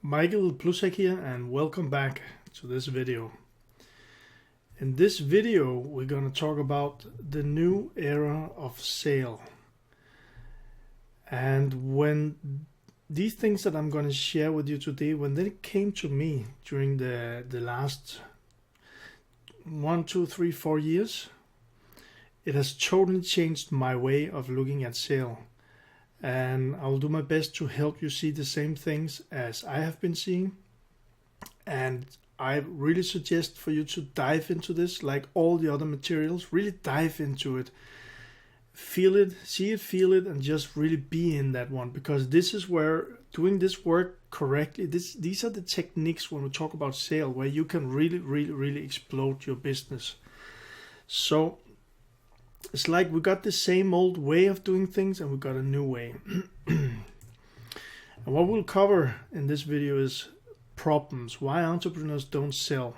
Michael Plusek here, and welcome back to this video. In this video we're going to talk about the new era of sale. And when these things that I'm going to share with you today, when they came to me during the last 1, 2, 3, 4 years, it has totally changed my way of looking at sale. And I will do my best to help you see the same things as I have been seeing. And I really suggest for you to dive into this like all the other materials. Really dive into it. Feel it, see it, feel it, and just really be in that one. Because this is where doing this work correctly, these are the techniques when we talk about sale, where you can really explode your business. So it's like we got the same old way of doing things and we got a new way. And what we'll cover in this video is problems, why entrepreneurs don't sell.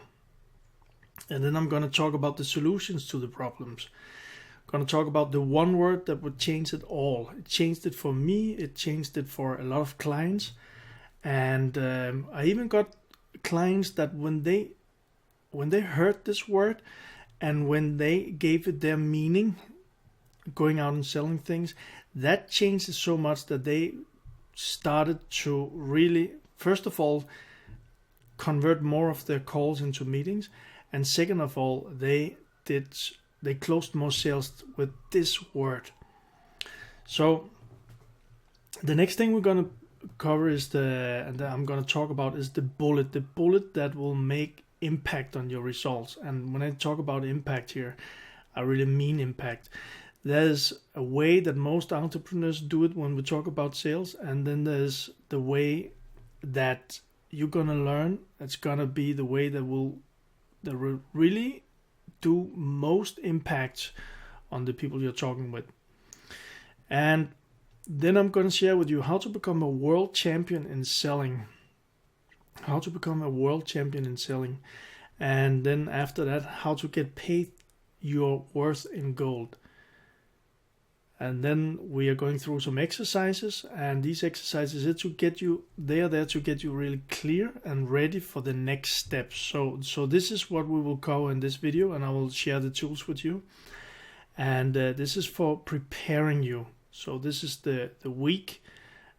And then I'm going to talk about the solutions to the problems. I'm going to talk about the one word that would change it all. It changed it for me, it changed it for a lot of clients. And I even got clients that when they heard this word, and when they gave it their meaning, going out and selling things, that changed it so much that they started to really, first of all, convert more of their calls into meetings. And second of all, they closed more sales with this word. So the next thing we're going to cover is I'm going to talk about is the bullet that will make impact on your results. And when I talk about impact here, I really mean impact. There's a way that most entrepreneurs do it when we talk about sales, and then there's the way that you're gonna learn. It's gonna be the way that will really do most impact on the people you're talking with. And then I'm gonna share with you how to become a world champion in selling. How to become a world champion in selling. And then after that, how to get paid your worth in gold. And then we are going through some exercises, and these exercises are to get you there to get you really clear and ready for the next steps. So this is what we will cover in this video, and I will share the tools with you. And this is for preparing you. So this is the week.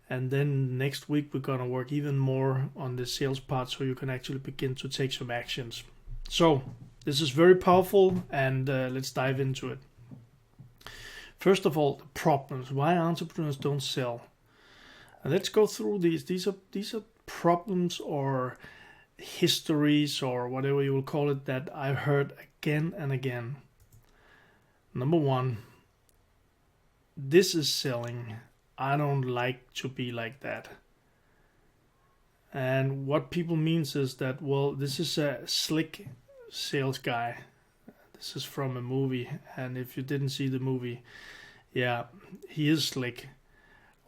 And then next week we're going to work even more on the sales part so you can actually begin to take some actions. So this is very powerful, and let's dive into it. First of all, the problems. Why entrepreneurs don't sell. And let's go through these. These are problems or histories or whatever you will call it that I've heard again and again. Number one, this is selling. I don't like to be like that. And what people means is that, well, this is a slick sales guy. This is from a movie, and if you didn't see the movie, yeah, he is slick.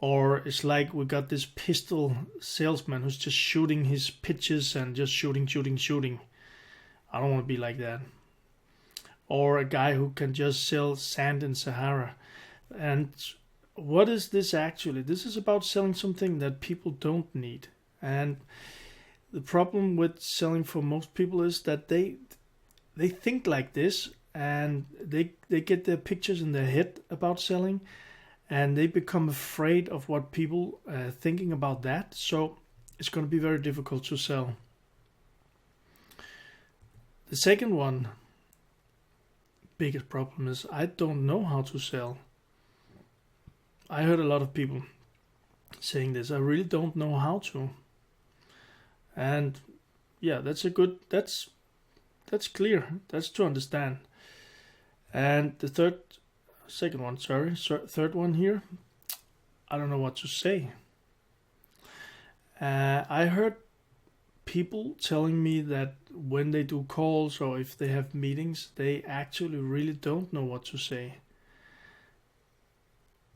Or it's like we got this pistol salesman who's just shooting his pitches and just shooting. I don't want to be like that. Or a guy who can just sell sand in Sahara. And what is this actually? This is about selling something that people don't need. And the problem with selling for most people is that they think like this, and they get their pictures in their head about selling, and they become afraid of what people are thinking about that. So it's going to be very difficult to sell. The second one, biggest problem, is I don't know how to sell. I heard a lot of people saying this. I really don't know how to. And yeah, that's clear. That's to understand. And the third one here, I don't know what to say. I heard people telling me that when they do calls or if they have meetings, they actually really don't know what to say.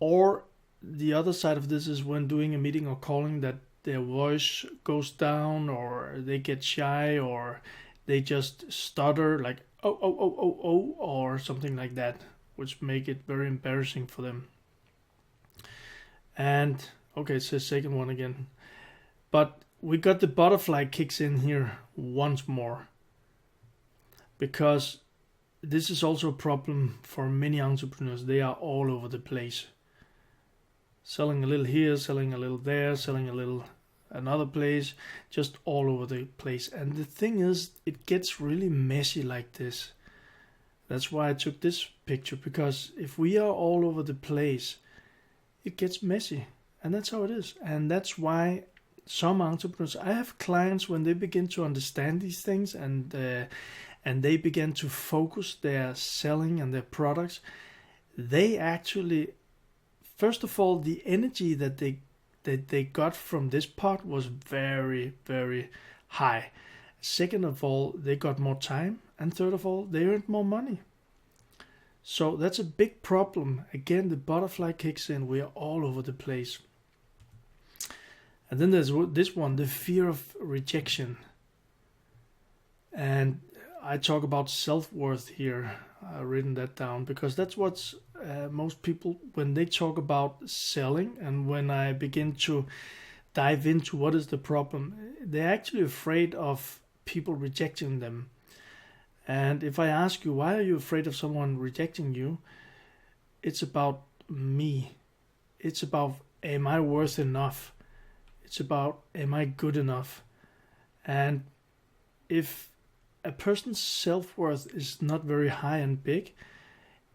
Or the other side of this is when doing a meeting or calling that their voice goes down, or they get shy, or they just stutter like oh or something like that, which make it very embarrassing for them. And okay, it's the second one again. But we got the butterfly kicks in here once more, because this is also a problem for many entrepreneurs. They are all over the place, selling a little here, selling a little there, selling a little another place, just all over the place. And the thing is, it gets really messy like this. That's why I took this picture, because if we are all over the place, it gets messy, and that's how it is. And that's why some entrepreneurs, I have clients, when they begin to understand these things and they begin to focus their selling and their products, they actually, first of all, the energy that they got from this part was very, very high. Second of all, they got more time. And third of all, they earned more money. So that's a big problem. Again, the butterfly kicks in. We are all over the place. And then there's this one, the fear of rejection. And I talk about self-worth here. I've written that down because that's what's most people, when they talk about selling, and when I begin to dive into what is the problem, they're actually afraid of people rejecting them. And if I ask you, why are you afraid of someone rejecting you? It's about me. It's about, am I worth enough? It's about, am I good enough? And if a person's self-worth is not very high and big,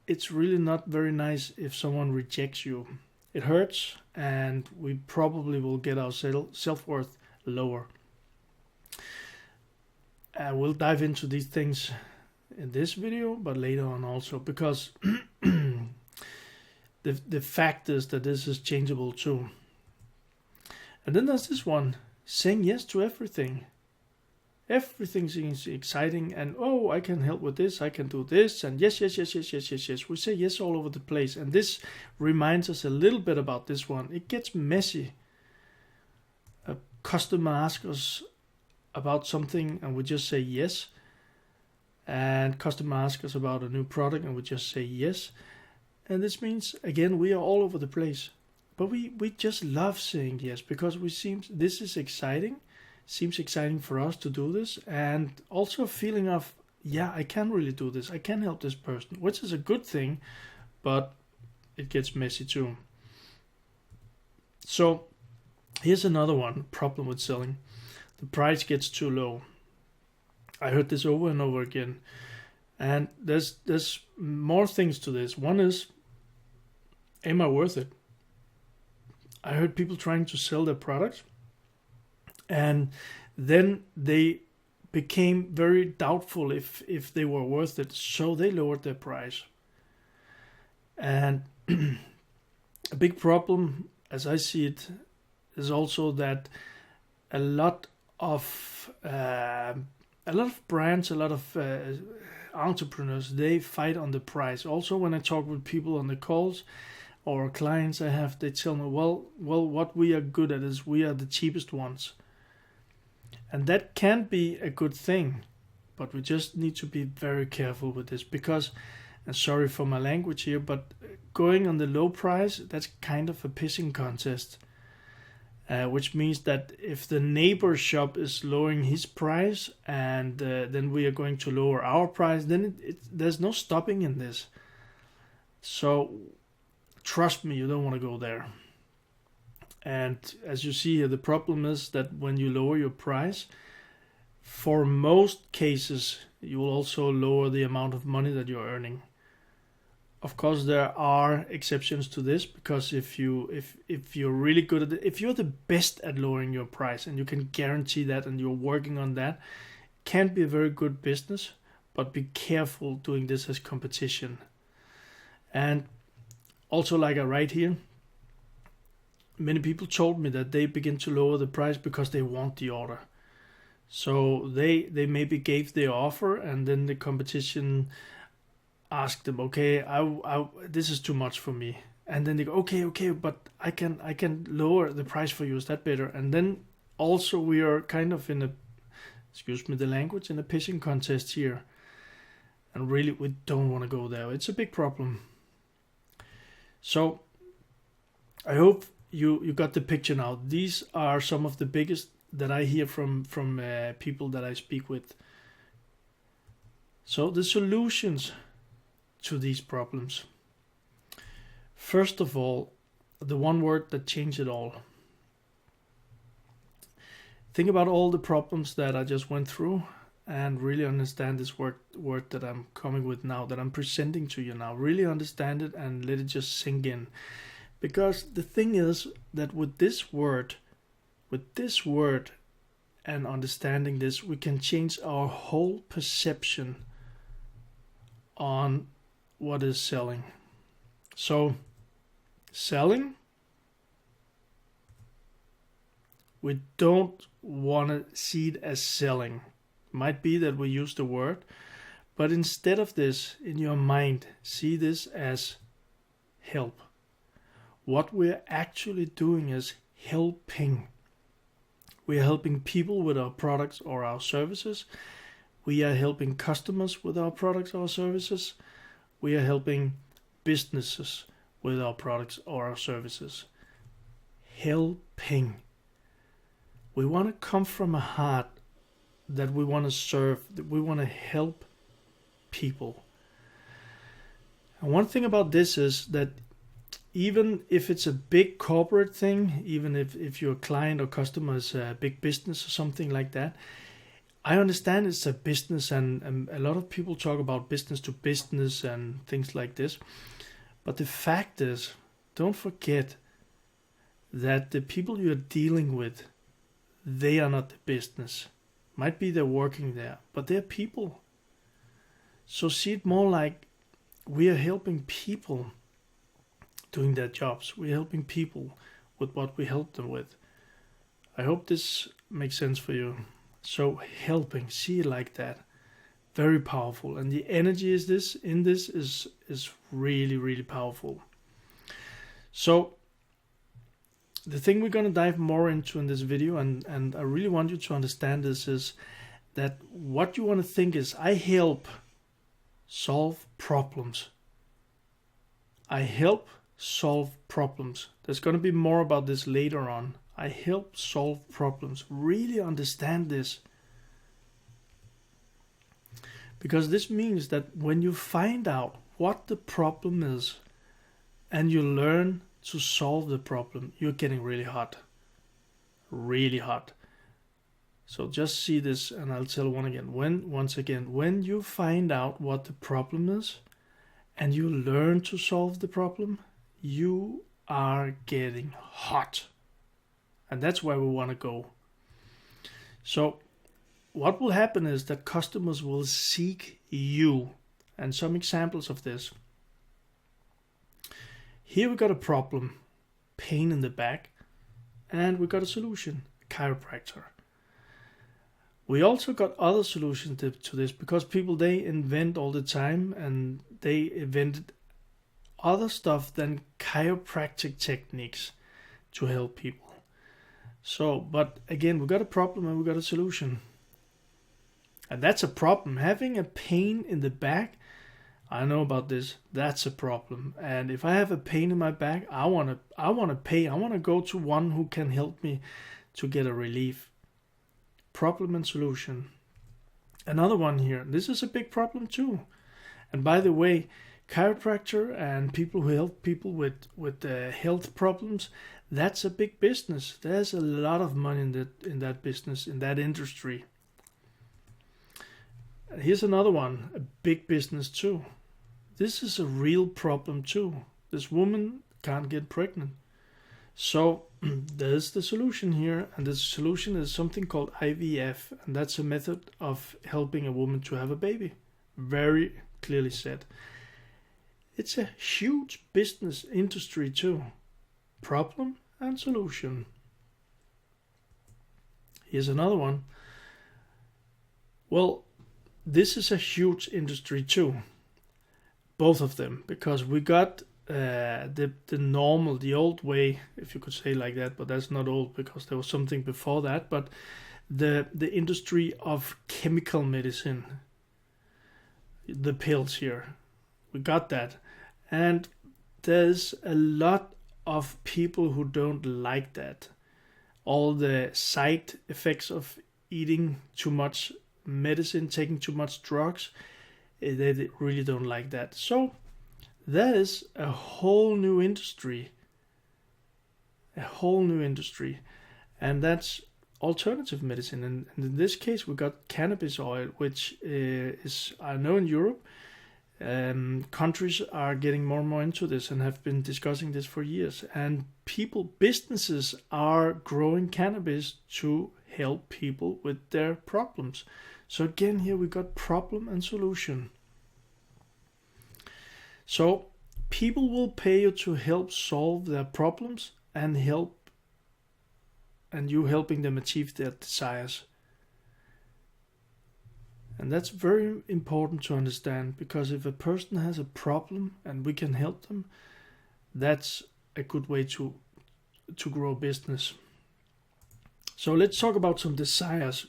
it's really not very nice if someone rejects you. It hurts, and we probably will get our self-worth lower. We'll dive into these things in this video, but later on also, because the fact is that this is changeable too. And then there's this one, saying yes to everything. Everything seems exciting, and oh, I can help with this, I can do this, and yes. We say yes all over the place, and this reminds us a little bit about this one. It gets messy. A customer asks us about something, and we just say yes. And customer asks us about a new product, and we just say yes. And this means, again, we are all over the place. But we just love saying yes, because this is exciting. Seems exciting for us to do this, and also a feeling of, yeah, I can really do this. I can help this person, which is a good thing, but it gets messy too. So here's another one, problem with selling. The price gets too low. I heard this over and over again. And there's more things to this. One is, am I worth it? I heard people trying to sell their products, and then they became very doubtful if they were worth it, so they lowered their price. And a big problem, as I see it, is also that a lot of brands, a lot of entrepreneurs, they fight on the price. Also, when I talk with people on the calls or clients I have, they tell me, well, what we are good at is we are the cheapest ones. And that can be a good thing, but we just need to be very careful with this, because, and sorry for my language here, but going on the low price, that's kind of a pissing contest. Which means that if the neighbor shop is lowering his price, and then we are going to lower our price, then there's no stopping in this. So trust me, you don't want to go there. And as you see here, the problem is that when you lower your price, for most cases, you will also lower the amount of money that you're earning. Of course, there are exceptions to this, because if you're really good at it, if you're the best at lowering your price and you can guarantee that and you're working on that, it can be a very good business, but be careful doing this as competition. And also, like I write here, many people told me that they begin to lower the price because they want the order. So they maybe gave their offer, and then the competition asked them, okay, I this is too much for me. And then they go, okay, but I can lower the price for you. Is that better? And then also we are kind of in a, excuse me the language, in a pissing contest here. And really, we don't want to go there. It's a big problem. So I hope you got the picture now. These are some of the biggest that I hear from people that I speak with. So the solutions to these problems. First of all, the one word that changed it all. Think about all the problems that I just went through and really understand this word that I'm coming with now, that I'm presenting to you now. Really understand it and let it just sink in. Because the thing is that with this word and understanding this, we can change our whole perception on what is selling. So, selling, we don't want to see it as selling. Might be that we use the word, but instead of this, in your mind, see this as help. What we're actually doing is helping. We are helping people with our products or our services. We are helping customers with our products or services. We are helping businesses with our products or our services. Helping. We want to come from a heart that we want to serve, that we want to help people. And one thing about this is that even if it's a big corporate thing, even if your client or customer is a big business or something like that, I understand it's a business, and a lot of people talk about business to business and things like this. But the fact is, don't forget that the people you're dealing with, they are not the business. Might be they're working there, but they're people. So see it more like we are helping people doing their jobs. We're helping people with what we help them with. I hope this makes sense for you. So helping, see it like that. Very powerful. And the energy is really, really powerful. So the thing we're going to dive more into in this video, and I really want you to understand this, is that what you want to think is, I help solve problems. I help solve problems. There's going to be more about this later on. I help solve problems. Really understand this. Because this means that when you find out what the problem is and you learn to solve the problem, you're getting really hot. Really hot. So just see this, and I'll tell once again, when you find out what the problem is and you learn to solve the problem, you are getting hot. And that's where we want to go. So what will happen is that customers will seek you. And some examples of this. Here we got a problem, pain in the back, and we got a solution, chiropractor. We also got other solutions to this, because people, they invent all the time, and they invented other stuff than chiropractic techniques to help people. So, but again, we got a problem and we got a solution. And that's a problem. Having a pain in the back, I know about this, that's a problem. And if I have a pain in my back, I want to pay. I want to go to one who can help me to get a relief. Problem and solution. Another one here. This is a big problem too. And by the way, chiropractor and people who help people with health problems, that's a big business. There's a lot of money in that business, in that industry. Here's another one, a big business too. This is a real problem too. This woman can't get pregnant. So there's the solution here, and the solution is something called IVF, and that's a method of helping a woman to have a baby. Very clearly said. It's a huge business industry too. Problem and solution. Here's another one. Well, this is a huge industry too. Both of them, because we got the normal, the old way, if you could say like that, but that's not old because there was something before that, but the industry of chemical medicine, the pills here, we got that. And there's a lot of people who don't like that, all the side effects of eating too much medicine, taking too much drugs. They really don't like that. So that is a whole new industry. And that's alternative medicine. And in this case, we got cannabis oil, which is, I know in Europe, countries are getting more and more into this and have been discussing this for years. And businesses are growing cannabis to help people with their problems. So again, here we got problem and solution. So people will pay you to help solve their problems and you helping them achieve their desires. And that's very important to understand, because if a person has a problem and we can help them, that's a good way to grow business. So let's talk about some desires.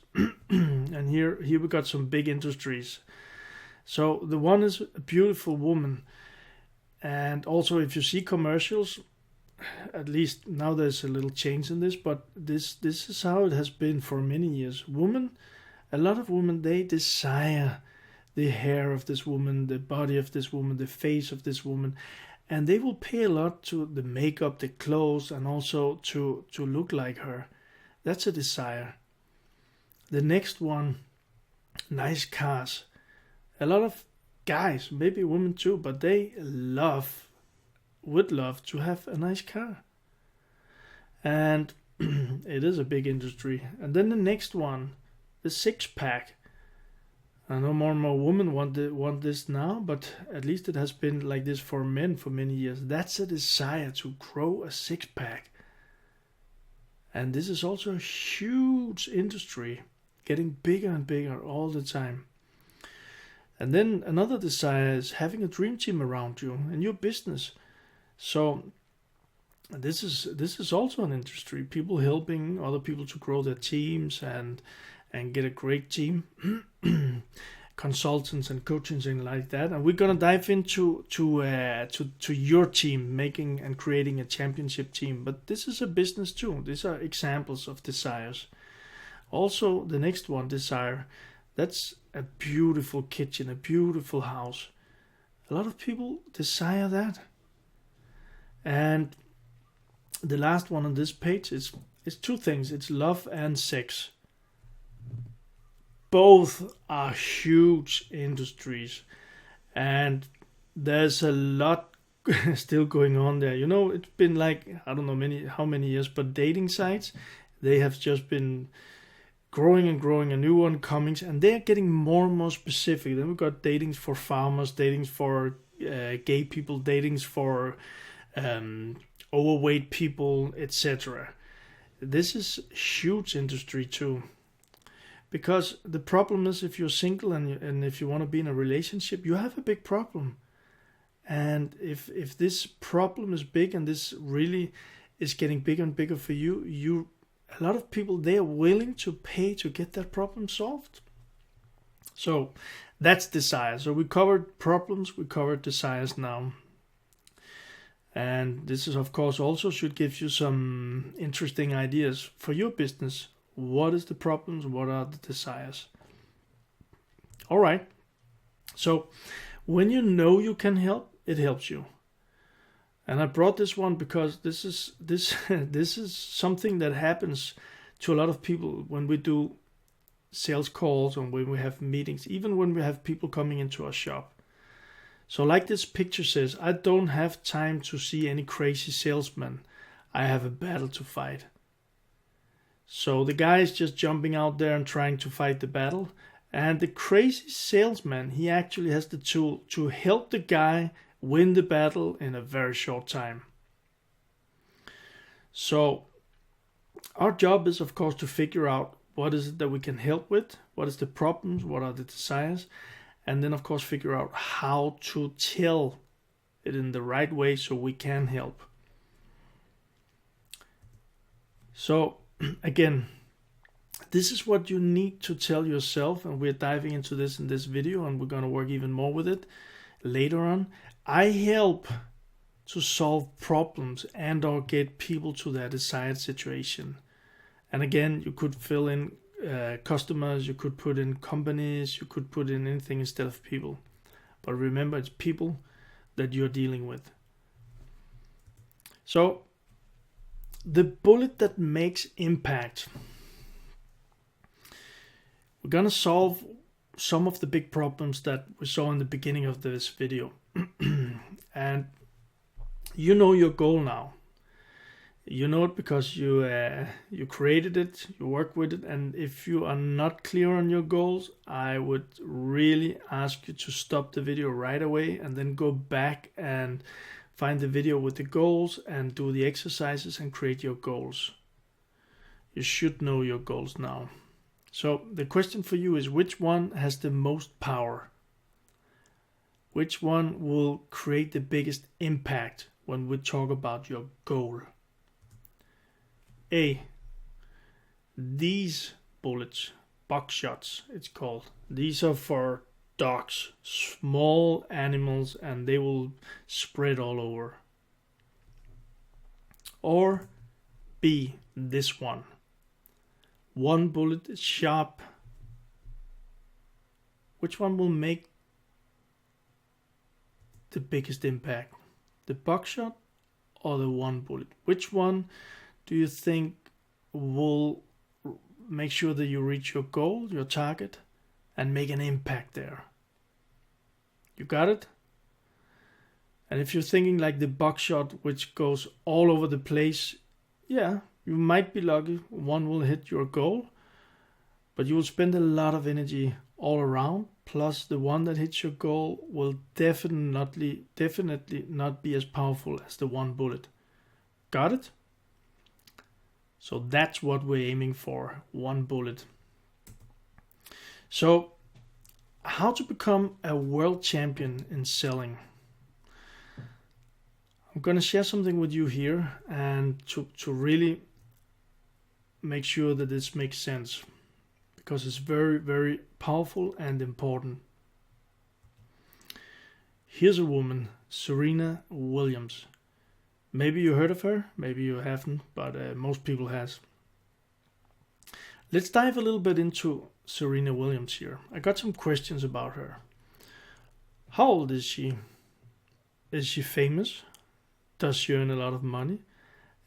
And here we got some big industries. So the one is a beautiful woman. And also if you see commercials, at least now there's a little change in this, but this is how it has been for many years. A lot of women, they desire the hair of this woman, the body of this woman, the face of this woman, and they will pay a lot to the makeup, the clothes, and also to look like her. That's a desire. The next one, nice cars. A lot of guys, maybe women too, but they would love to have a nice car. And it is a big industry. And then the next one, the six-pack. I know more and more women want this now, but at least it has been like this for men for many years. That's a desire to grow a six-pack. And this is also a huge industry, getting bigger and bigger all the time. And then another desire is having a dream team around you in your business. So this is also an industry. People helping other people to grow their teams and get a great team, consultants and coaches and like that. And we're gonna dive into your team, making and creating a championship team. But this is a business too. These are examples of desires. Also, the next one, desire. That's a beautiful kitchen, a beautiful house. A lot of people desire that. And the last one on this page is two things. It's love and sex. Both are huge industries, and there's a lot still going on there. You know, it's been like, I don't know how many years, but dating sites, they have just been growing and growing, a new one coming, and they're getting more and more specific. Then we've got datings for farmers, datings for gay people, datings for overweight people, etc. This is huge industry too. Because the problem is, if you're single and if you want to be in a relationship, you have a big problem. And if this problem is big and this really is getting bigger and bigger for you, a lot of people, they are willing to pay to get that problem solved. So that's desire. So we covered problems, we covered desires now. And this is, of course, also should give you some interesting ideas for your business. What is the problems? What are the desires? All right. So when you know you can help, it helps you. And I brought this one because this is something that happens to a lot of people when we do sales calls and when we have meetings, even when we have people coming into our shop. So like this picture says, I don't have time to see any crazy salesman. I have a battle to fight. So the guy is just jumping out there and trying to fight the battle. And the crazy salesman, he actually has the tool to help the guy win the battle in a very short time. So our job is, of course, to figure out what is it that we can help with, what is the problems, what are the desires, and then, of course, figure out how to tell it in the right way so we can help. So again, this is what you need to tell yourself, and we're diving into this in this video, and we're going to work even more with it later on. I help to solve problems and or get people to their desired situation. And again, you could fill in customers, you could put in companies, you could put in anything instead of people. But remember, it's people that you're dealing with. So, the bullet that makes impact. We're gonna solve some of the big problems that we saw in the beginning of this video. And you know your goal now. You know it because you created it, you work with it, and if you are not clear on your goals, I would really ask you to stop the video right away and then go back and find the video with the goals and do the exercises and create your goals. You should know your goals now. So the question for you is, which one has the most power? Which one will create the biggest impact when we talk about your goal? A. These bullets, buckshots it's called. These are for dogs, small animals, and they will spread all over. Or B. This one. One bullet is sharp. Which one will make the biggest impact? The buckshot or the one bullet? Which one do you think will make sure that you reach your goal, your target, and make an impact there? You got it? And if you're thinking like the buckshot, which goes all over the place, yeah, you might be lucky. One will hit your goal, but you will spend a lot of energy all around. Plus, the one that hits your goal will definitely not be as powerful as the one bullet. Got it? So that's what we're aiming for, one bullet. So, how to become a world champion in selling? I'm going to share something with you here, and to really make sure that this makes sense, because it's very, very powerful and important. Here's a woman, Serena Williams. Maybe you heard of her, maybe you haven't, but most people has. Let's dive a little bit into Serena Williams here. I got some questions about her. How old is she? Is she famous? Does she earn a lot of money?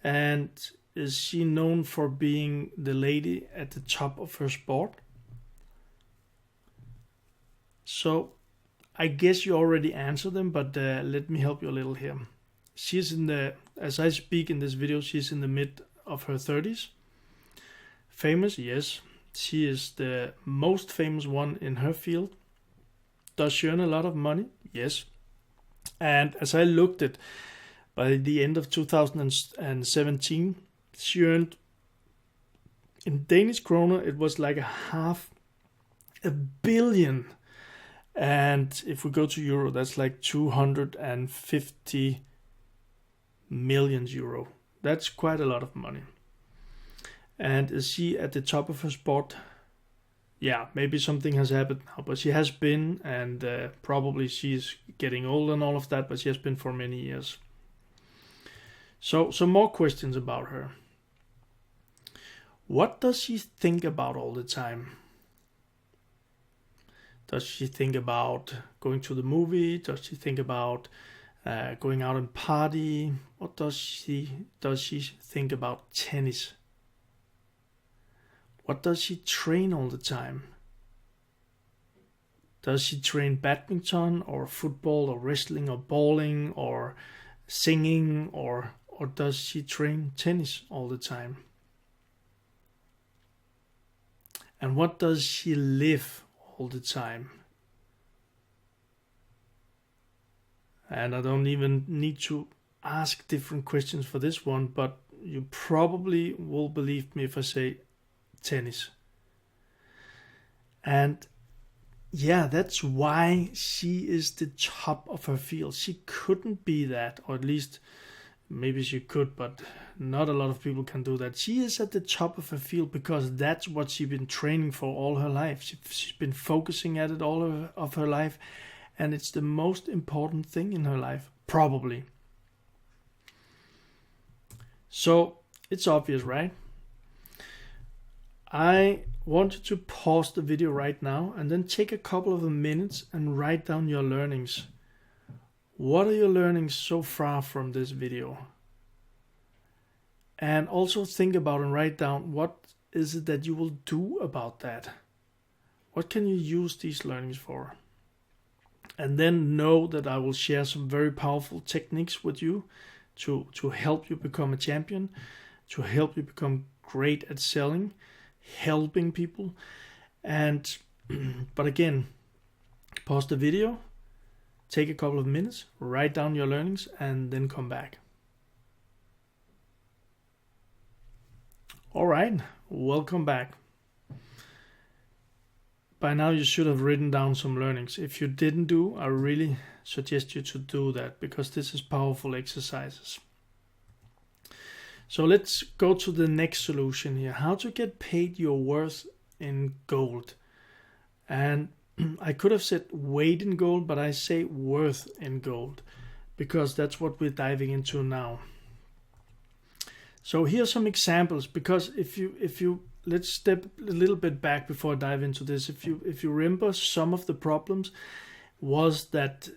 And is she known for being the lady at the top of her sport? So, I guess you already answered them, but let me help you a little here. She's as I speak in this video, she's in the mid of her 30s. Famous, yes. She is the most famous one in her field. Does she earn a lot of money? Yes. And as I looked at, by the end of 2017, she earned, in Danish kroner, it was like $500 million. And if we go to euro, that's like 250 million euro. That's quite a lot of money. And is she at the top of her sport? Yeah, maybe something has happened now, but she has been, and probably she's getting old and all of that, but she has been for many years. So, some more questions about her. What does she think about all the time? Does she think about going to the movie? Does she think about going out and party? What does she think about tennis? What does she train all the time? Does she train badminton or football or wrestling or bowling or singing, or does she train tennis all the time? And what does she live all the time? And I don't even need to ask different questions for this one, but you probably will believe me if I say tennis. And yeah, that's why she is the top of her field. She couldn't be that, or at least maybe she could, but not a lot of people can do that. She is at the top of her field because that's what she's been training for all her life. She's been focusing at it all of her life, and it's the most important thing in her life, probably. So it's obvious, right? I want you to pause the video right now and then take a couple of minutes and write down your learnings. What are your learnings so far from this video? And also think about and write down what is it that you will do about that. What can you use these learnings for? And then know that I will share some very powerful techniques with you to help you become a champion, to help you become great at selling, helping people. And but again, pause the video, take a couple of minutes, write down your learnings, and then come back. All right, welcome back. By now you should have written down some learnings. If you didn't do, I really suggest you to do that, because this is powerful exercises. So let's go to the next solution here. How to get paid your worth in gold. And I could have said weight in gold, but I say worth in gold, because that's what we're diving into now. So here are some examples, because if you let's step a little bit back before I dive into this. If you remember, some of the problems was that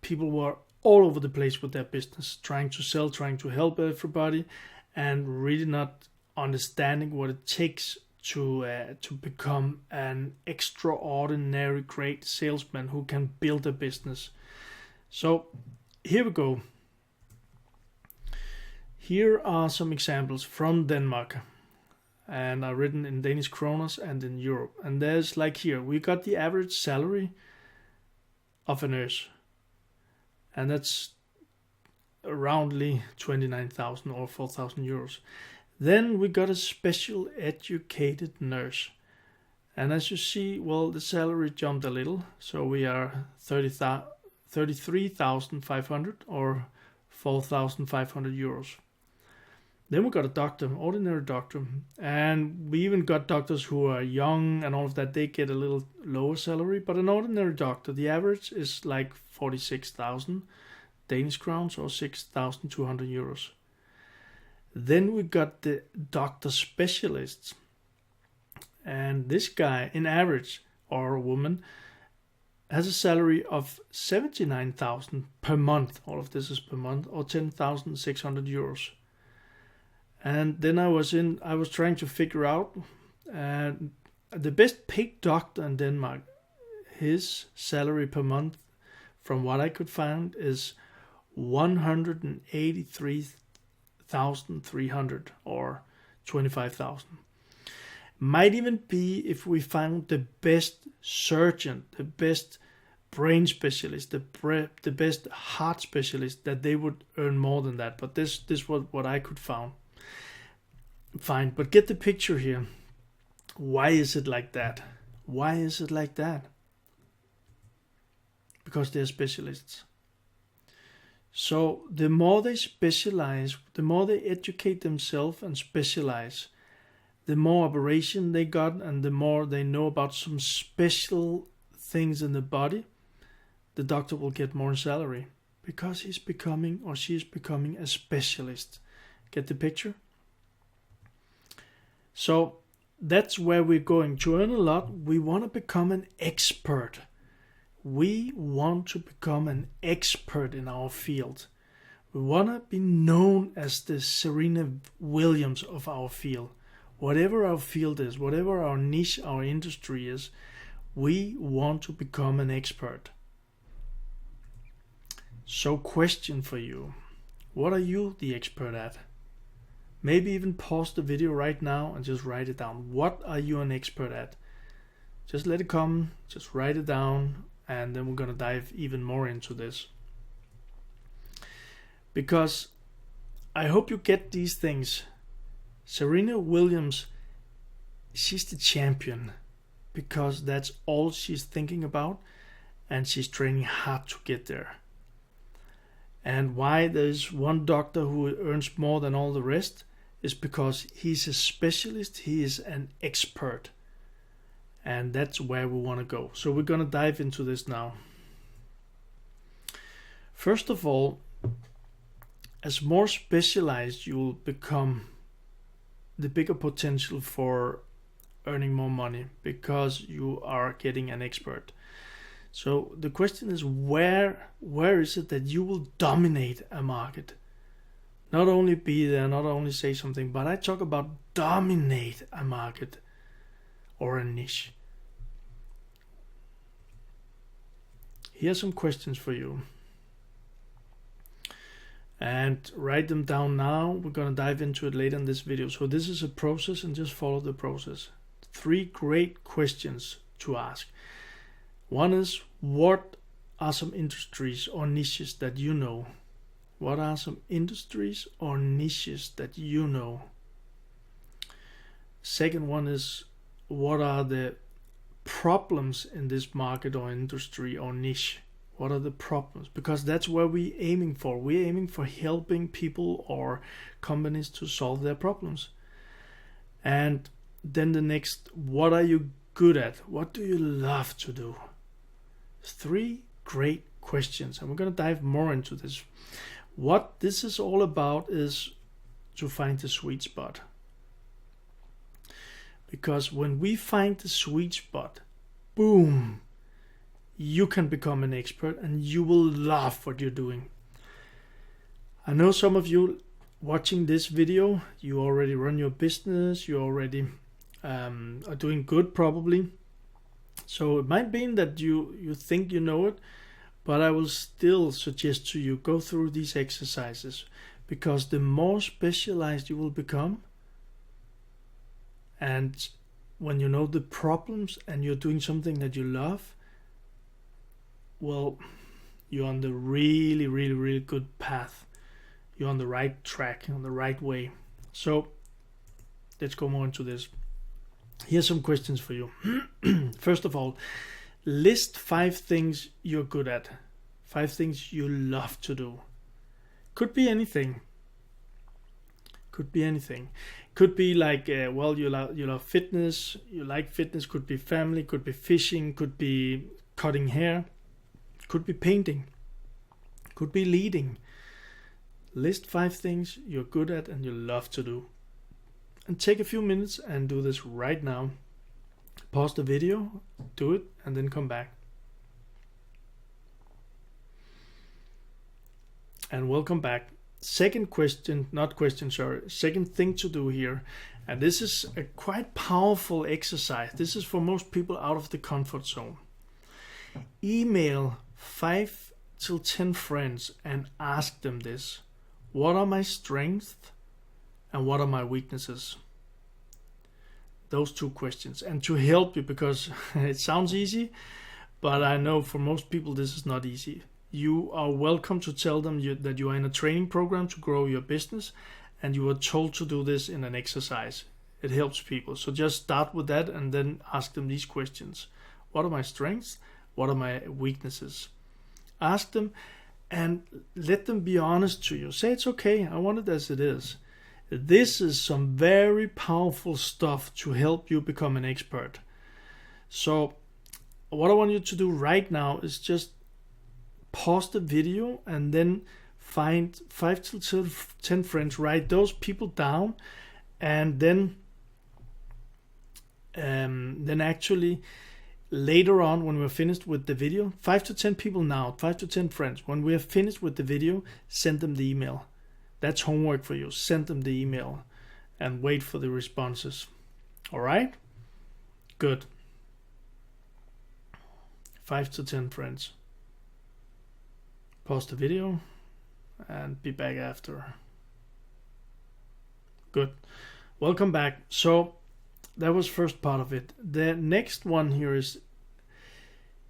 people were all over the place with their business, trying to sell, trying to help everybody, and really not understanding what it takes to become an extraordinary great salesman who can build a business. So here we go. Here are some examples from Denmark. And are written in Danish kroners and in Europe. And there's like here, we got the average salary of a nurse. And that's aroundly 29,000 or 4,000 euros. Then we got a special educated nurse. And as you see, well, the salary jumped a little. So we are 33,500 or 4,500 euros. Then we got a doctor, ordinary doctor, and we even got doctors who are young and all of that. They get a little lower salary, but an ordinary doctor, the average is like 46,000 Danish crowns or 6,200 euros. Then we got the doctor specialists, and this guy, in average, or a woman, has a salary of 79,000 per month. All of this is per month, or 10,600 euros. And then I was trying to figure out the best paid doctor in Denmark. His salary per month, from what I could find, is 183,300 or 25,000. Might even be if we found the best surgeon, the best brain specialist, the best heart specialist, that they would earn more than that. But this was what I could find. Fine, but get the picture here. Why is it like that? Why is it like that? Because they're specialists. So the more they specialize, the more they educate themselves and specialize, the more operation they got and the more they know about some special things in the body, the doctor will get more salary, because he's becoming or she's becoming a specialist. Get the picture? So that's where we're going to earn a lot. We want to become an expert. We want to become an expert in our field. We want to be known as the Serena Williams of our field. Whatever our field is, whatever our niche, our industry is, we want to become an expert. So, question for you. What are you the expert at? Maybe even pause the video right now and just write it down. What are you an expert at? Just let it come, just write it down, and then we're going to dive even more into this. Because I hope you get these things. Serena Williams, she's the champion, because that's all she's thinking about, and she's training hard to get there. And why there's one doctor who earns more than all the rest is because he's a specialist, he is an expert. And that's where we want to go. So we're going to dive into this now. First of all, as more specialized you will become, the bigger potential for earning more money because you are getting an expert. So the question is, where is it that you will dominate a market? Not only be there, not only say something, but I talk about dominate a market or a niche. Here's some questions for you. And write them down now. We're going to dive into it later in this video. So this is a process, and just follow the process. 3 great questions to ask. One is, what are some industries or niches that you know? What are some industries or niches that you know? Second one is, what are the problems in this market or industry or niche? What are the problems? Because that's where we're aiming for. We're aiming for helping people or companies to solve their problems. And then the next, what are you good at? What do you love to do? 3 great questions. And we're going to dive more into this. What this is all about is to find the sweet spot. Because when we find the sweet spot, boom, you can become an expert and you will love what you're doing. I know some of you watching this video, you already run your business, you already are doing good probably. So it might be that you think you know it, but I will still suggest to you, go through these exercises, because the more specialized you will become, and when you know the problems and you're doing something that you love, well, you're on the really, really, really good path. You're on the right track, on the right way. So let's go more into this. Here's some questions for you. First of all, list 5 things you're good at. 5 things you love to do. Could be anything. Could be anything. Could be like, well, you love fitness. You like fitness. Could be family. Could be fishing. Could be cutting hair. Could be painting. Could be leading. List 5 things you're good at and you love to do. And take a few minutes and do this right now. Pause the video, do it, and then come back. And welcome back. Second thing to do here. And this is a quite powerful exercise. This is for most people out of the comfort zone. Email 5 to 10 friends and ask them this. What are my strengths and what are my weaknesses? Those 2 questions. And to help you, because it sounds easy, but I know for most people this is not easy. You are welcome to tell them that you are in a training program to grow your business, and you are told to do this in an exercise. It helps people. So just start with that and then ask them these questions. What are my strengths? What are my weaknesses? Ask them and let them be honest to you. Say, it's okay, I want it as it is. This is some very powerful stuff to help you become an expert. So what I want you to do right now is just pause the video and then find 5 to 10 friends, write those people down, and then actually later on, when we're finished with the video, 5 to 10 people now, 5 to 10 friends, when we are finished with the video, send them the email. That's homework for you. Send them the email and wait for the responses. All right? Good. 5 to 10 friends. Pause the video and be back after. Good. Welcome back. So that was first part of it. The next one here is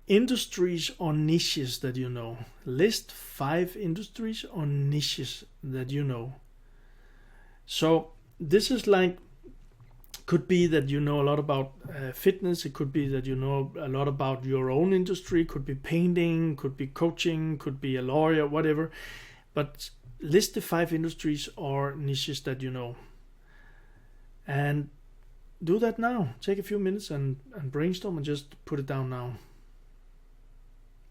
industries or niches that you know. List 5 industries or niches that you know. So this is like, could be that you know a lot about fitness. It could be that you know a lot about your own industry. Could be painting, could be coaching, could be a lawyer, whatever. But list the 5 industries or niches that you know. And do that now. Take a few minutes and brainstorm and just put it down now.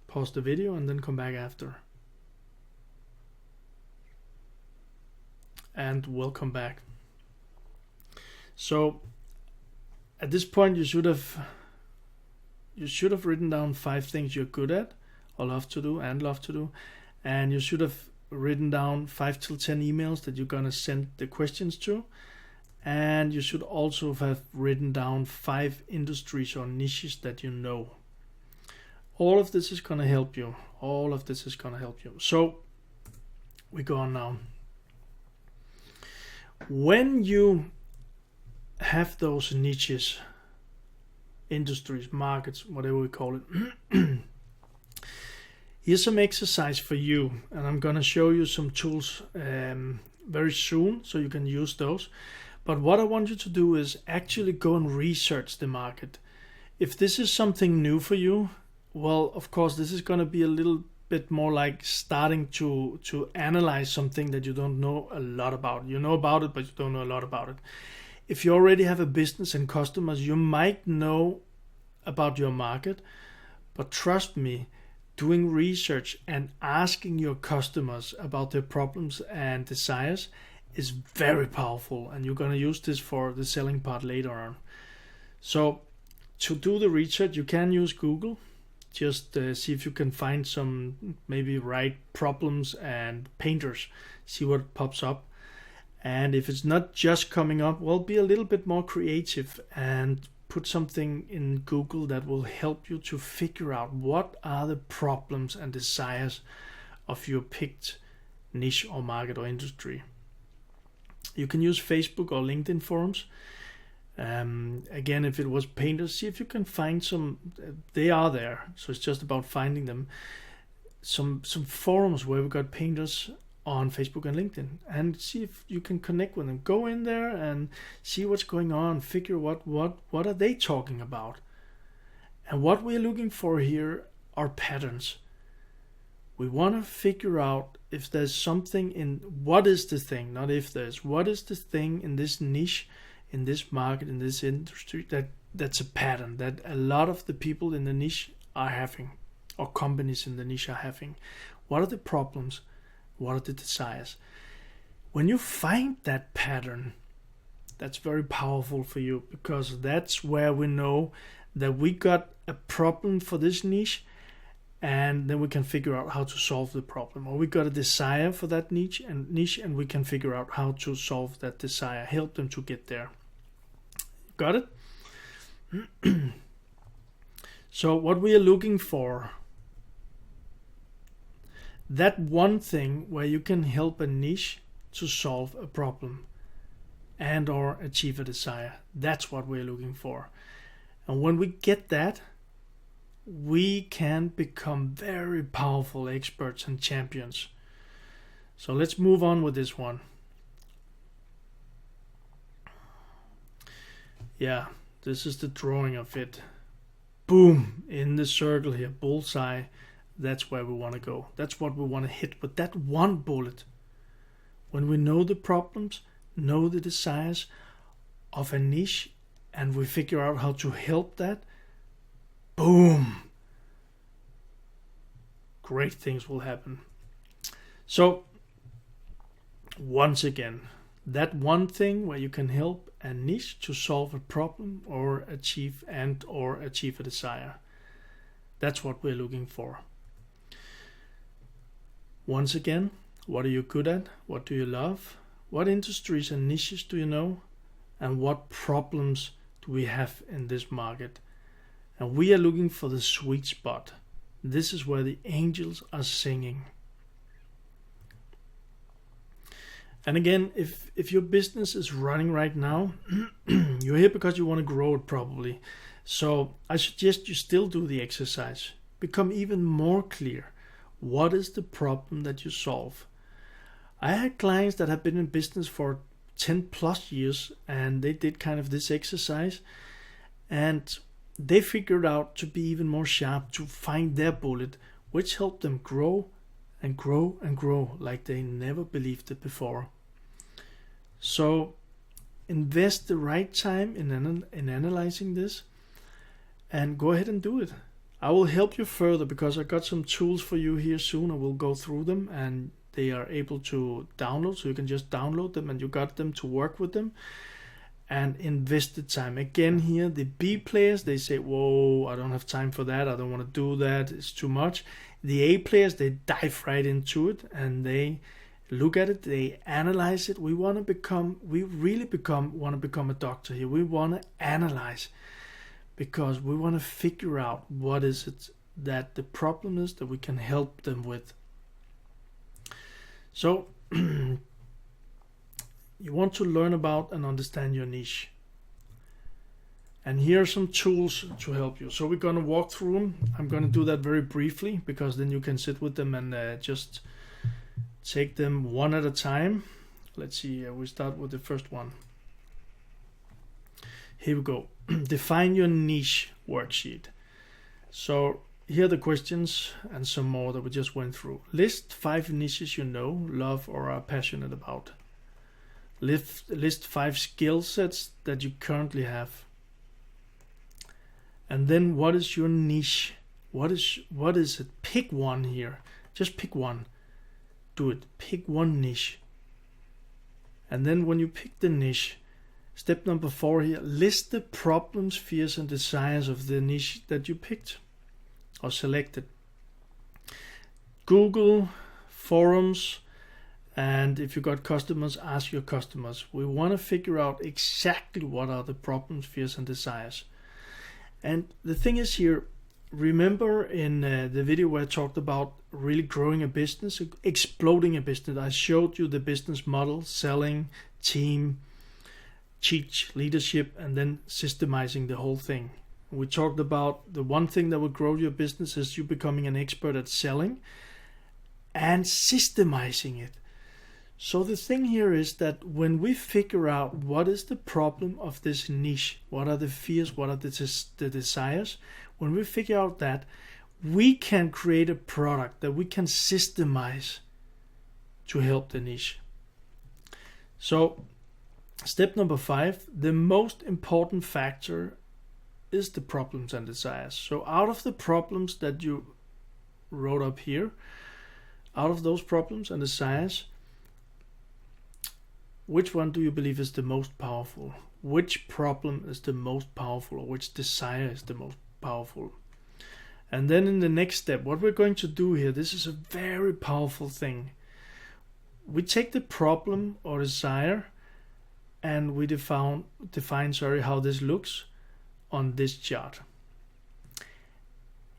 Pause the video and then come back after. And welcome back. So at this point you should have written down 5 things you're good at or love to do, and you should have written down 5 till 10 emails that you're gonna send the questions to, and you should also have written down 5 industries or niches that you know. All of this is gonna help you. So we go on now. When you have those niches, industries, markets, whatever we call it, here's some exercise for you, and I'm gonna show you some tools very soon so you can use those. But what I want you to do is actually go and research the market. If this is something new for you, well, of course, this is gonna be a little bit more like starting to analyze something that you don't know a lot about. You know about it, but you don't know a lot about it. If you already have a business and customers, you might know about your market, but trust me, doing research and asking your customers about their problems and desires is very powerful, and you're going to use this for the selling part later on. So to do the research, you can use Google. Just see if you can find some, maybe write problems and painters, see what pops up. And if it's not just coming up, well, be a little bit more creative and put something in Google that will help you to figure out what are the problems and desires of your picked niche or market or industry. You can use Facebook or LinkedIn forums. Again, if it was painters, see if you can find some. They are there, so it's just about finding them. Some forums where we've got painters on Facebook and LinkedIn, and see if you can connect with them. Go in there and see what's going on. Figure what are they talking about, and what we're looking for here are patterns. We want to figure out if there's something in what is the thing, not if there's. What is the thing in this niche, in this market, in this industry that's a pattern that a lot of the people in the niche are having, or companies in the niche are having. What are the problems? What are the desires? When you find that pattern, that's very powerful for you, because that's where we know that we got a problem for this niche, and then we can figure out how to solve the problem. Or we got a desire for that niche, and we can figure out how to solve that desire, help them to get there. Got it? So what we are looking for, that one thing where you can help a niche to solve a problem and or achieve a desire, that's what we're looking for. And when we get that, we can become very powerful experts and champions. So let's move on with this one. Yeah, this is the drawing of it. Boom, in the circle here, bullseye. That's where we want to go. That's what we want to hit with that one bullet. When we know the problems, know the desires of a niche, and we figure out how to help that, boom, great things will happen. So, once again, that one thing where you can help a niche to solve a problem or achieve a desire. That's what we're looking for. Once again, what are you good at? What do you love? What industries and niches do you know? And what problems do we have in this market? And we are looking for the sweet spot. This is where the angels are singing. And again, if your business is running right now, you're here because you want to grow it probably. So I suggest you still do the exercise. Become even more clear. What is the problem that you solve? I had clients that have been in business for 10 plus years, and they did kind of this exercise, and they figured out to be even more sharp, to find their bullet, which helped them grow and grow and grow like they never believed it before. So invest the right time in analyzing this, and go ahead and do it. I will help you further because I got some tools for you here soon. I will go through them, and they are able to download, so you can just download them and you got them to work with them. and invest the time. Again here, the B players, they say, whoa, I don't have time for that, I don't want to do that, it's too much. The A players, they dive right into it and they look at it, they analyze it. We want to become a doctor here. We want to analyze, because we want to figure out what is it that the problem is that we can help them with. So you want to learn about and understand your niche. And here are some tools to help you. So we're going to walk through them. I'm going to do that very briefly, because then you can sit with them and just take them one at a time. Let's see, we start with the first one. Here we go. Define your niche worksheet. So here are the questions and some more that we just went through. List 5 niches you know, love, or are passionate about. List 5 skill sets that you currently have. And then what is your niche? What is it? Pick one here. Just pick one. Do it. Pick one niche. And then when you pick the niche, step number 4 here, list the problems, fears, and desires of the niche that you picked or selected. Google, forums, and if you got customers, ask your customers. We want to figure out exactly what are the problems, fears, and desires. And the thing is here, remember in the video where I talked about really growing a business, exploding a business, I showed you the business model, selling, team, teach, leadership, and then systemizing the whole thing. We talked about the one thing that will grow your business is you becoming an expert at selling and systemizing it. So the thing here is that when we figure out what is the problem of this niche, what are the fears, what are the desires, when we figure out that, we can create a product that we can systemize to help the niche. So step number 5, the most important factor is the problems and desires. So out of the problems that you wrote up here, out of those problems and desires, which one do you believe is the most powerful? Which problem is the most powerful, or which desire is the most powerful? And then in the next step, what we're going to do here, this is a very powerful thing. We take the problem or desire and we define how this looks on this chart.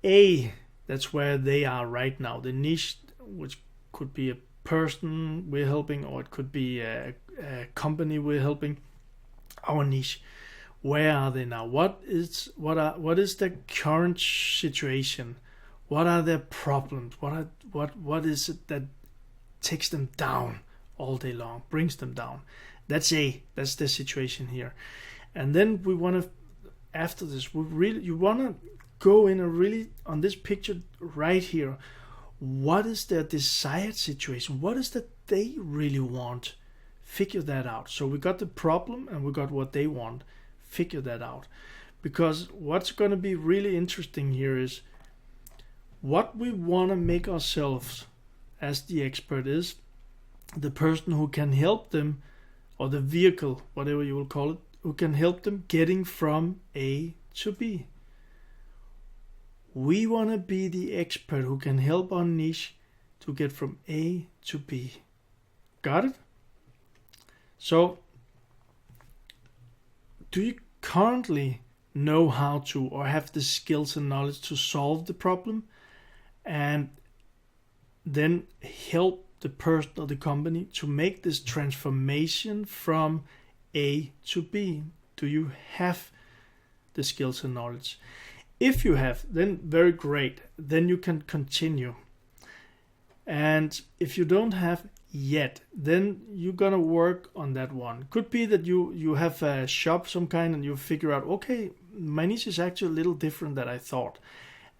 A, that's where they are right now. The niche, which could be a person we're helping, or it could be a company we're helping. Our niche, where are they now? What is the current situation? What are their problems? What is it that takes them down all day long, brings them down? That's the situation here. And then we want to, after this, you want to go in and really on this picture right here. What is their desired situation? What is that they really want? Figure that out. So we got the problem and we got what they want. Figure that out. Because what's going to be really interesting here is what we want to make ourselves as the expert is the person who can help them, or the vehicle, whatever you will call it, who can help them getting from A to B. We want to be the expert who can help our niche to get from A to B. Got it? So, do you currently know how to, or have the skills and knowledge to solve the problem and then help the person or the company to make this transformation from A to B? Do you have the skills and knowledge? If you have, then very great. Then you can continue. And if you don't have yet, then you're gonna work on that one. Could be that you have a shop some kind and you figure out, okay, my niche is actually a little different than I thought.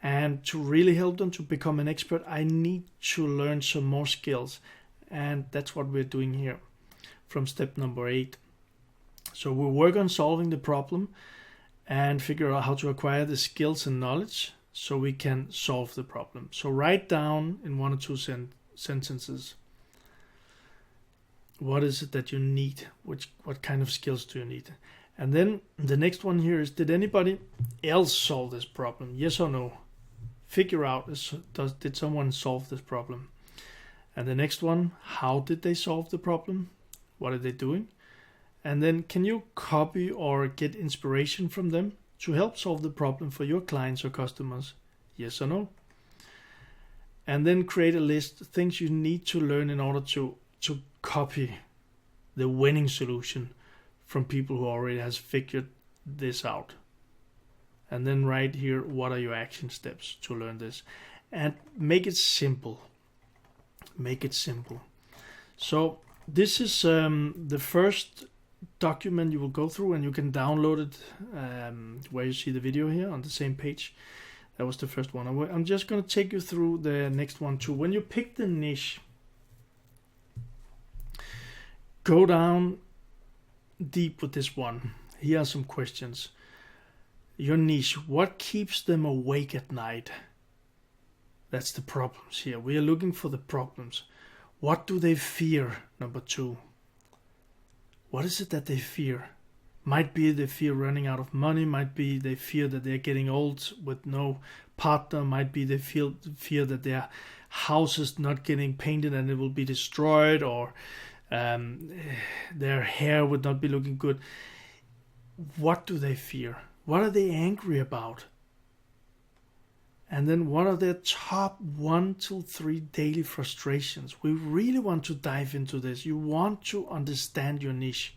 And to really help them to become an expert, I need to learn some more skills. And that's what we're doing here from step number 8. So we'll work on solving the problem and figure out how to acquire the skills and knowledge so we can solve the problem. So write down in 1 or 2 sentences, what is it that you need? What kind of skills do you need? And then the next one here is, did anybody else solve this problem? Yes or no? Figure out, did someone solve this problem? And the next one, how did they solve the problem? What are they doing? And then can you copy or get inspiration from them to help solve the problem for your clients or customers? Yes or no? And then create a list of things you need to learn in order to copy the winning solution from people who already has figured this out. And then write here, what are your action steps to learn this? And make it simple. Make it simple. So this is the first document you will go through, and you can download it where you see the video here on the same page. That was the first one. I'm just going to take you through the next one too. When you pick the niche, go down deep with this one. Here are some questions. Your niche, what keeps them awake at night? That's the problems here. We are looking for the problems. What do they fear? Number 2. What is it that they fear? Might be they fear running out of money. Might be they fear that they're getting old with no partner. Might be they fear that their house is not getting painted and it will be destroyed, or their hair would not be looking good. What do they fear? What are they angry about? And then what are their top 1 to 3 daily frustrations? We really want to dive into this. You want to understand your niche.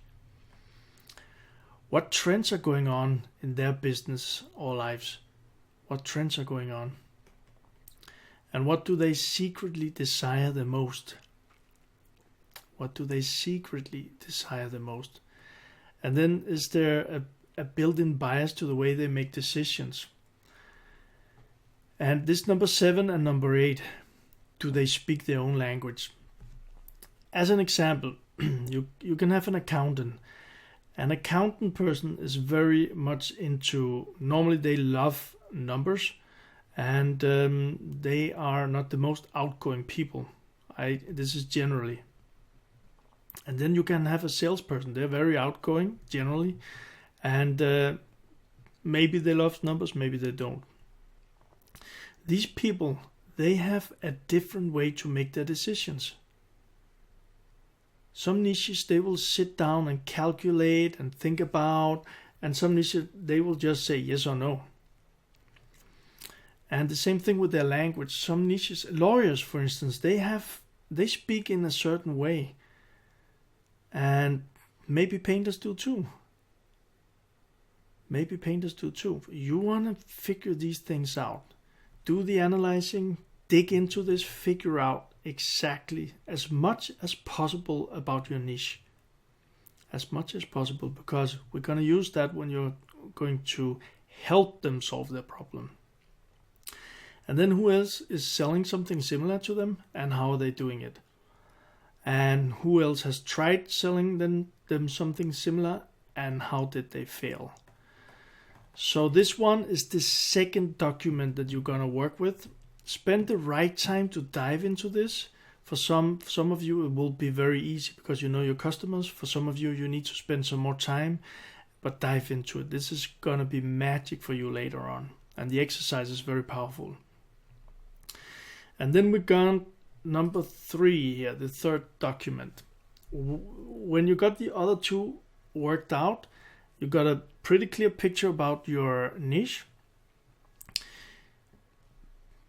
What trends are going on in their business or lives? What trends are going on? And what do they secretly desire the most? What do they secretly desire the most? And then is there a built-in bias to the way they make decisions? And this number 7 and number 8, do they speak their own language? As an example, you can have an accountant. An accountant person is very much into, normally they love numbers, and they are not the most outgoing people. This is generally. And then you can have a salesperson. They're very outgoing generally, and maybe they love numbers, maybe they don't. These people, they have a different way to make their decisions. Some niches, they will sit down and calculate and think about, and some niches, they will just say yes or no. And the same thing with their language. Some niches, lawyers, for instance, they speak in a certain way. And maybe painters do too. Maybe painters do too. You want to figure these things out. Do the analyzing, dig into this, figure out exactly as much as possible about your niche. As much as possible, because we're going to use that when you're going to help them solve their problem. And then who else is selling something similar to them, and how are they doing it? And who else has tried selling them something similar, and how did they fail? So this one is the second document that you're going to work with. Spend the right time to dive into this. For some of you, it will be very easy because you know your customers. For some of you, you need to spend some more time, but dive into it. This is going to be magic for you later on. And the exercise is very powerful. And then we got number 3 here, the third document. When you got the other 2 worked out, you got a pretty clear picture about your niche.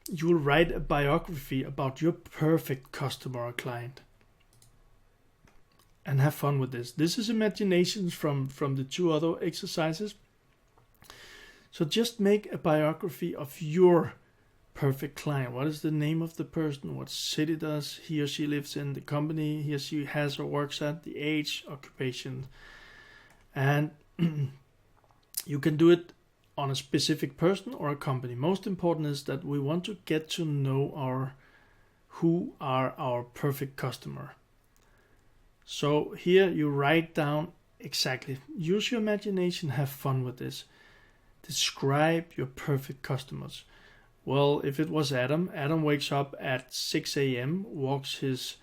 You will write a biography about your perfect customer or client. And have fun with this. This is imaginations from the 2 other exercises. So just make a biography of your perfect client. What is the name of the person? What city does he or she lives in? The company he or she has or works at? The age, occupation. And you can do it on a specific person or a company. Most important is that we want to get to know who are our perfect customer. So here you write down exactly. Use your imagination, have fun with this. Describe your perfect customers. Well, if it was Adam wakes up at 6 a.m., walks his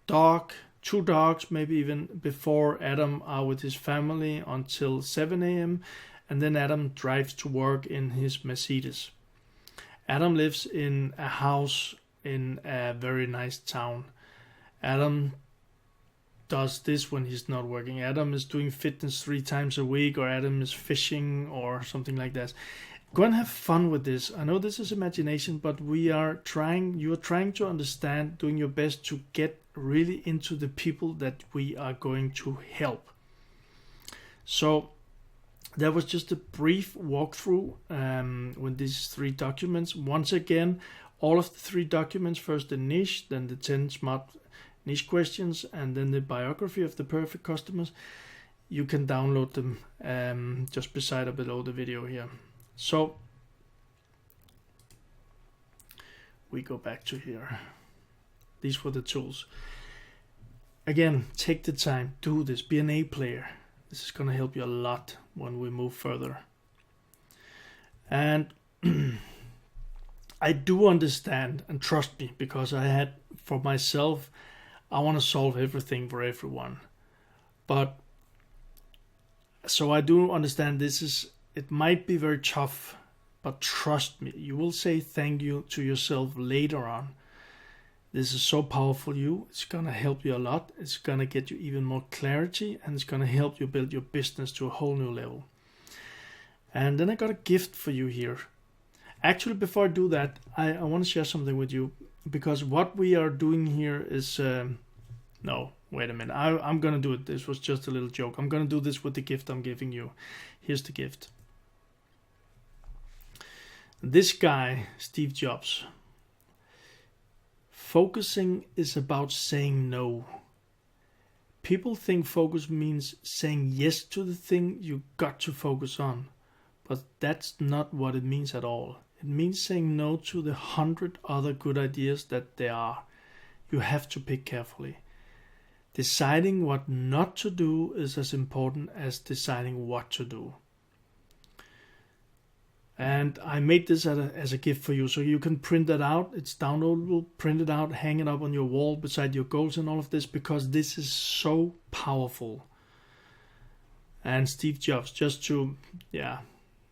dog, 2 dogs, maybe even before Adam are with his family until 7 a.m. And then Adam drives to work in his Mercedes. Adam lives in a house in a very nice town. Adam does this when he's not working. Adam is doing fitness 3 times a week, or Adam is fishing or something like that. Go and have fun with this. I know this is imagination, but you are trying to understand, doing your best to get really into the people that we are going to help. So that was just a brief walkthrough with these 3 documents. Once again, all of the 3 documents, first the niche, then the 10 smart niche questions, and then the biography of the perfect customers. You can download them just beside or below the video here. So we go back to here. These were the tools. Again, take the time, do this, be an A player. This is going to help you a lot when we move further. And I do understand, and trust me, because I had, for myself, I want to solve everything for everyone. But so I do understand it might be very tough, but trust me, you will say thank you to yourself later on. This is so powerful it's going to help you a lot. It's going to get you even more clarity, and it's going to help you build your business to a whole new level. And then I got a gift for you here. Actually, before I do that, I want to share something with you, because what we are doing here is... no, wait a minute. I'm going to do it. This was just a little joke. I'm going to do this with the gift I'm giving you. Here's the gift. This guy, Steve Jobs, focusing is about saying no. People think focus means saying yes to the thing you got to focus on, but that's not what it means at all. It means saying no to the 100 other good ideas that there are. You have to pick carefully. Deciding what not to do is as important as deciding what to do. And I made this as a gift for you, so you can print that out. It's downloadable, print it out, hang it up on your wall beside your goals and all of this, because this is so powerful. And Steve Jobs,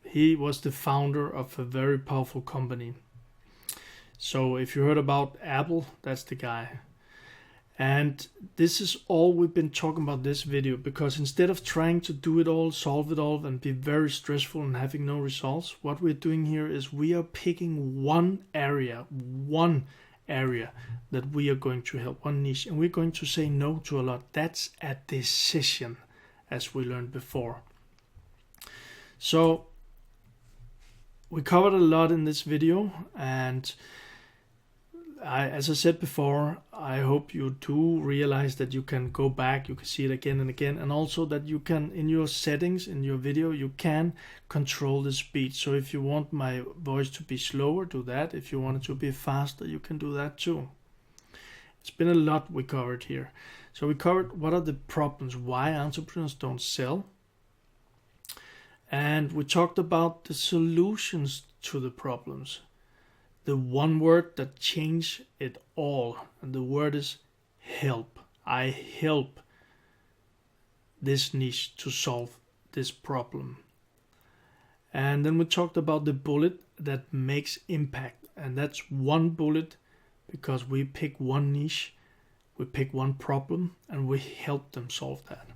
he was the founder of a very powerful company. So if you heard about Apple, that's the guy. And this is all we've been talking about this video, because instead of trying to do it all, solve it all, and be very stressful and having no results, what we're doing here is we are picking one area that we are going to help, one niche, and we're going to say no to a lot. That's a decision, as we learned before. So we covered a lot in this video, and as I said before, I hope you do realize that you can go back, you can see it again and again, and also that you can, in your settings, in your video, you can control the speed. So if you want my voice to be slower, do that. If you want it to be faster, you can do that too. It's been a lot we covered here. So we covered what are the problems, why entrepreneurs don't sell. And we talked about the solutions to the problems. The one word that changed it all, and the word is help. I help this niche to solve this problem. And then we talked about the bullet that makes impact, and that's one bullet, because we pick one niche, we pick one problem, and we help them solve that.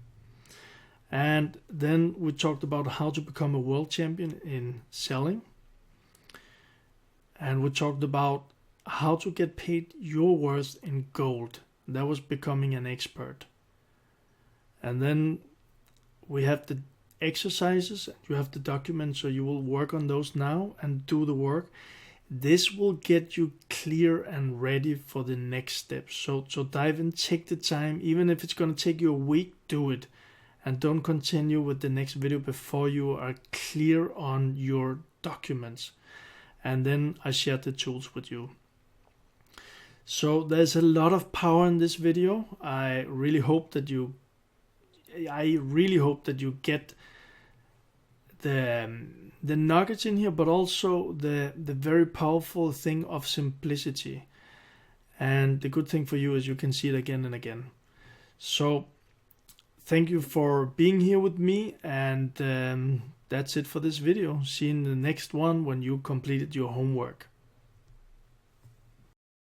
And then we talked about how to become a world champion in selling. And we talked about how to get paid your worth in gold. That was becoming an expert. And then we have the exercises. You have the documents, so you will work on those now and do the work. This will get you clear and ready for the next step. So dive in, take the time. Even if it's going to take you a week, do it. And don't continue with the next video before you are clear on your documents. And then I shared the tools with you. So there's a lot of power in this video. I really hope that you get the nuggets in here, but also the very powerful thing of simplicity. And the good thing for you is you can see it again and again. So thank you for being here with me, and that's it for this video. See you in the next one when you completed your homework.